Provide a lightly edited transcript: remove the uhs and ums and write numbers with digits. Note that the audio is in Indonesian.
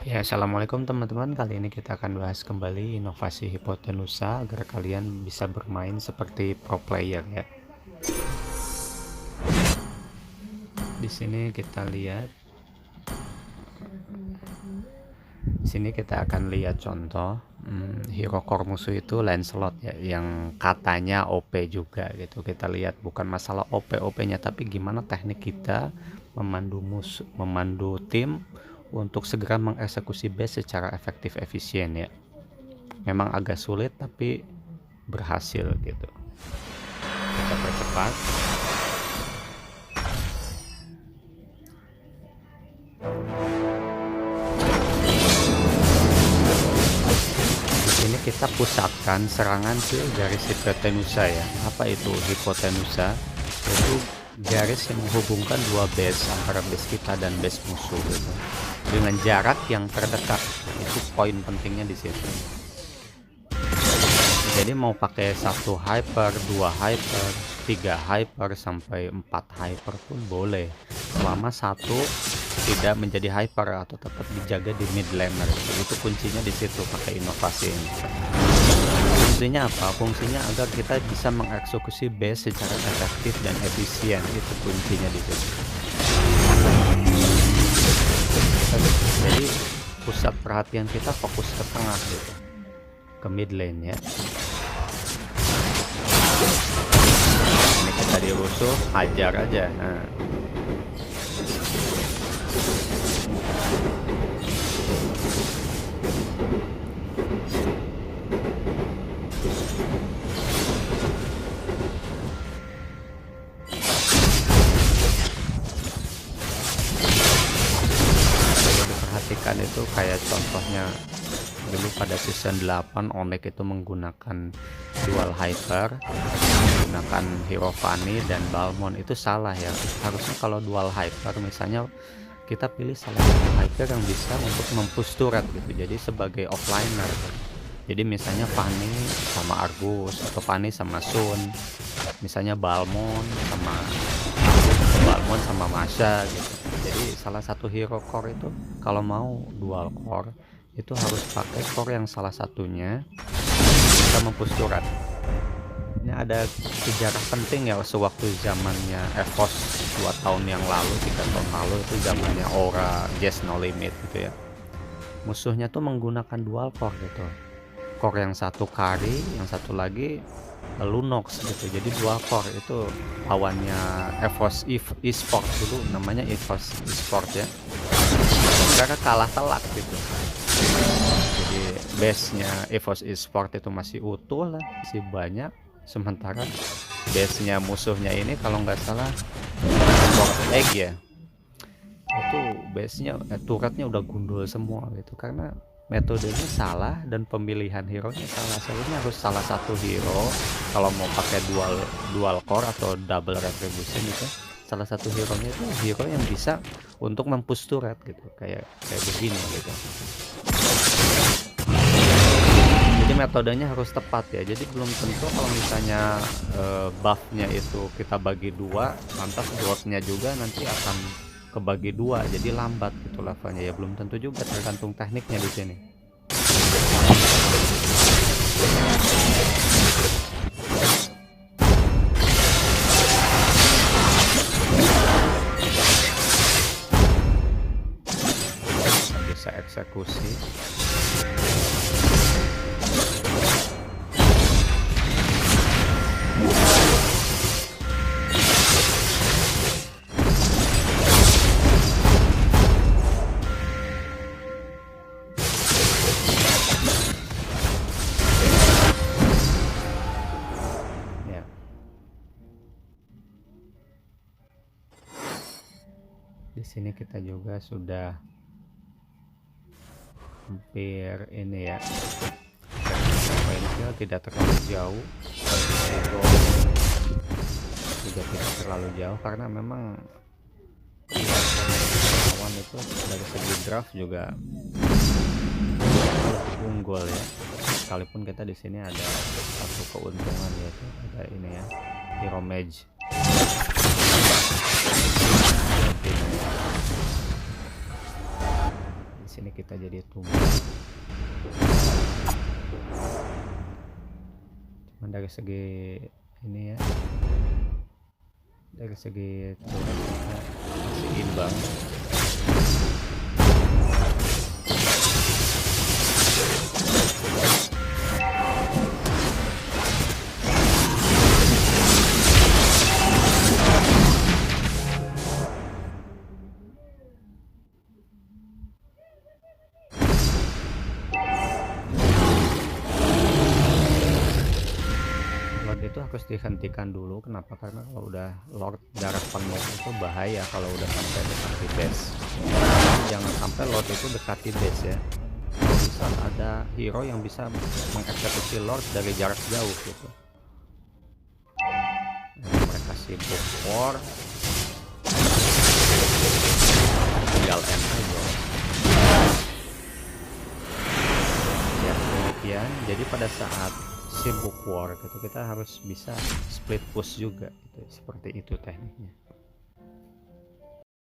Ya, assalamualaikum teman-teman. Kali ini kita akan bahas kembali inovasi hipotenusa agar kalian bisa bermain seperti pro player ya. Di sini kita lihat, di sini kita akan lihat contoh hero core musuh itu Lancelot ya, yang katanya OP juga gitu. Kita lihat bukan masalah OP-OP-nya, tapi gimana teknik kita memandu tim untuk segera mengeksekusi base secara efektif efisien ya. Memang agak sulit tapi berhasil gitu. Kita percepat. Ini kita pusatkan serangan ke garis hipotenusa ya. Apa itu hipotenusa? Itu garis yang menghubungkan dua base antara base kita dan base musuh gitu. Dengan jarak yang terdekat. Itu poin pentingnya di situ. Jadi mau pakai satu hyper, dua hyper, tiga hyper sampai 4 hyper pun boleh. Selama satu tidak menjadi hyper atau tetap dijaga di mid laner. Itu kuncinya di situ pakai inovasi ini. Fungsinya apa? Fungsinya agar kita bisa mengeksekusi base secara efektif dan efisien. Itu kuncinya di situ. Jadi pusat perhatian kita fokus ke tengah gitu, ke mid lane ya. Ini kita dirusuh, hajar aja. Nah, perhatikan itu kayak contohnya dulu pada season 8 Onyx itu menggunakan dual hyper, menggunakan hero Fanny dan Balmond. Itu salah ya. Harusnya kalau dual hyper misalnya kita pilih salah satu hyper yang bisa untuk mempush turret gitu, jadi sebagai offliner. Jadi misalnya Fanny sama Argus atau Fanny sama Sun, misalnya Balmond sama Masha gitu. Jadi salah satu hero core itu kalau mau dual core itu harus pakai core yang salah satunya bisa mempush turret. Ini ada sejarah penting ya, sewaktu zamannya EVOS 2 tahun yang lalu, 3 tahun lalu, itu zamannya Aura, Jazz No Limit gitu ya. Musuhnya tuh menggunakan dual core gitu. Core yang satu carry, yang satu lagi Lunox gitu. Jadi dual core itu lawannya EVOS Esport dulu, namanya EVOS Esport ya. Mereka kalah telak gitu. Jadi base-nya EVOS Esport itu masih utuh lah, masih banyak. Sementara base-nya musuhnya ini kalau nggak salah Sport Egg ya, itu base-nya turretnya udah gundul semua gitu, karena metodenya salah dan pemilihan hero nya salah. Sebenarnya harus salah satu hero kalau mau pakai dual core atau double retribution itu, salah satu hero nya itu hero yang bisa untuk mempush turret gitu, kayak begini gitu. Jadi metodenya harus tepat ya. Jadi belum tentu kalau misalnya buffnya itu kita bagi dua, lantas growthnya juga nanti akan kebagi dua, jadi lambat gitu levelnya ya. Belum tentu juga, tergantung tekniknya di sini. Bisa eksekusi. Di sini kita juga sudah hampir ini ya, poinnya tidak terlalu jauh, juga tidak terlalu jauh, karena memang lawan itu dari segi draft juga unggul ya. Sekalipun kita di sini ada satu keuntungan, yaitu ada ini ya, hero mage. Di sini kita jadi tumbuh. Cuman dari segi ini ya, dari segi turret kita masih imbang. Itu harus dihentikan dulu. Kenapa? Karena kalau udah Lord darah penuh itu bahaya kalau udah sampai dekati base. Jangan sampai Lord itu dekati base ya. Kalau bisa ada hero yang bisa mengeksekusi Lord dari jarak jauh gitu. Mereka sibuk war, tinggal end aja ya. Demikian, jadi pada saat sibuk war gitu kita harus bisa split push juga gitu. Seperti itu tekniknya.